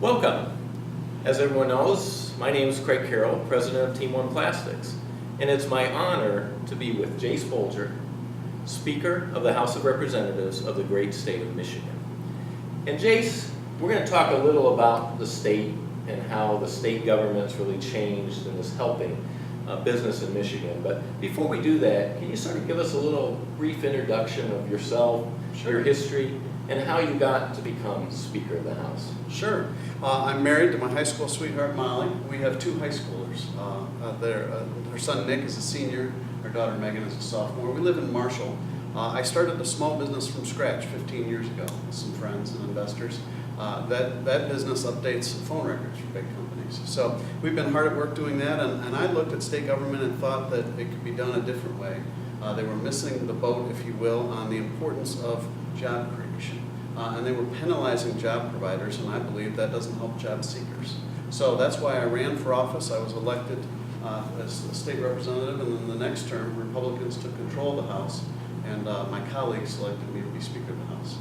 Welcome. As everyone knows, my name is Craig Carrel, president of Team One Plastics, and it's my honor to be with Jase Bolger, Speaker of the House of Representatives of the great state of Michigan. And Jase, we're going to talk a little about the state and how the state government's really changed and is helping business in Michigan. But before we do that, can you sort of give us a little brief introduction of yourself, your history, and how you got to become Speaker of the House? Sure. I'm married to my high school sweetheart, Molly. We have two high schoolers. Her son, Nick, is a senior. Our daughter, Megan, is a sophomore. We live in Marshall. I started a small business from scratch 15 years ago with some friends and investors. That business updates phone records for big companies. So we've been hard at work doing that, and I looked at state government and thought that it could be done a different way. They were missing the boat, if you will, on the importance of job creation. And they were penalizing job providers, and I believe that doesn't help job seekers. So that's why I ran for office. I was elected as a state representative, and then the next term, Republicans took control of the House, and my colleagues selected me to be Speaker of the House.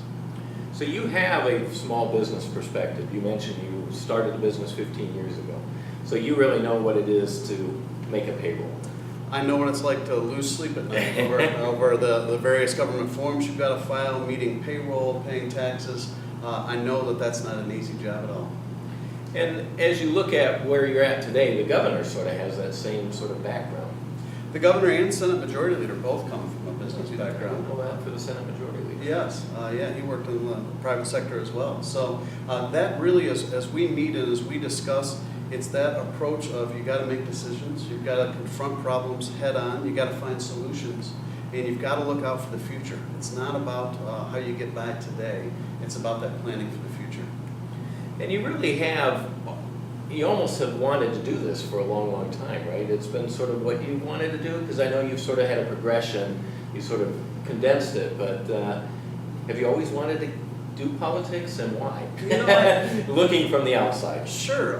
So you have a small business perspective. You mentioned you started a business 15 years ago. So you really know what it is to make a payroll. I know what it's like to lose sleep at night over the various government forms you've got to file, meeting payroll, paying taxes. I know that that's not an easy job at all. And as you look at where you're at today, the governor sort of has that same sort of background. The governor and Senate Majority Leader both come from a business background. Well, that for the Senate Majority Leader. Yes, he worked in the private sector as well. So that really is, as we meet and as we discuss, it's that approach of you got to make decisions, you've got to confront problems head on, you got to find solutions, and you've got to look out for the future. It's not about how you get by today, it's about that planning for the future. And you really have, you almost have wanted to do this for a long, long time, right? It's been sort of what you wanted to do, because I know you've sort of had a progression, you sort of condensed it, but have you always wanted to do politics, and why? Looking from the outside. Sure.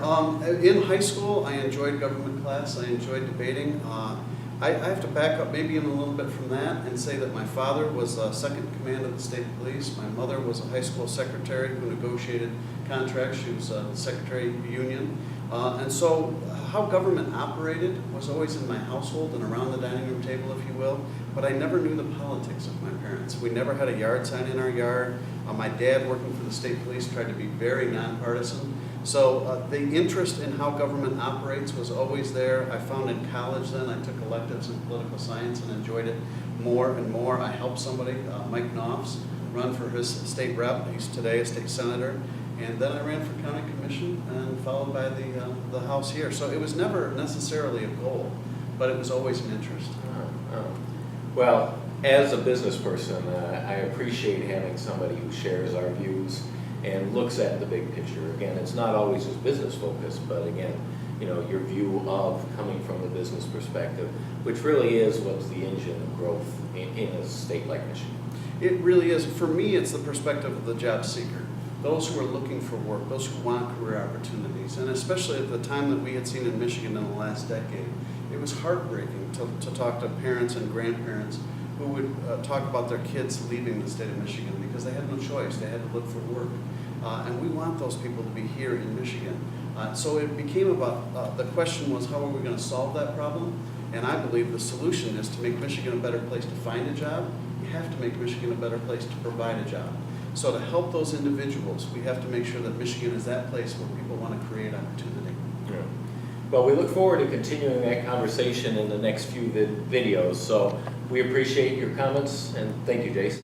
In high school, I enjoyed government class. I enjoyed debating. I have to back up maybe even a little bit from that and say that my father was second in command of the state police. My mother was a high school secretary who negotiated contracts. She was the secretary of the union. And so how government operated was always in my household and around the dining room table, if you will, but I never knew the politics of my parents. We never had a yard sign in our yard. My dad, working for the state police, tried to be very nonpartisan. So the interest in how government operates was always there. I found in college then, I took electives in political science and enjoyed it more and more. I helped somebody, Mike Knopfs, run for his state rep. He's today a state senator. And then I ran for county commission and followed by the House here. So it was never necessarily a goal, but it was always an interest. Well, as a business person, I appreciate having somebody who shares our views and looks at the big picture. Again, it's not always just business focused, but again, you know, your view of coming from the business perspective, which really is what's the engine of growth in a state like Michigan. It really is. For me, it's the perspective of the job seeker. Those who are looking for work, those who want career opportunities, and especially at the time that we had seen in Michigan in the last decade, it was heartbreaking to talk to parents and grandparents who would talk about their kids leaving the state of Michigan because they had no choice. They had to look for work. And we want those people to be here in Michigan. So it became about, the question was, how are we going to solve that problem? And I believe the solution is to make Michigan a better place to find a job. You have to make Michigan a better place to provide a job. So to help those individuals, we have to make sure that Michigan is that place where people want to create opportunity. Yeah. Well, we look forward to continuing that conversation in the next few videos. So we appreciate your comments, and thank you, Jase.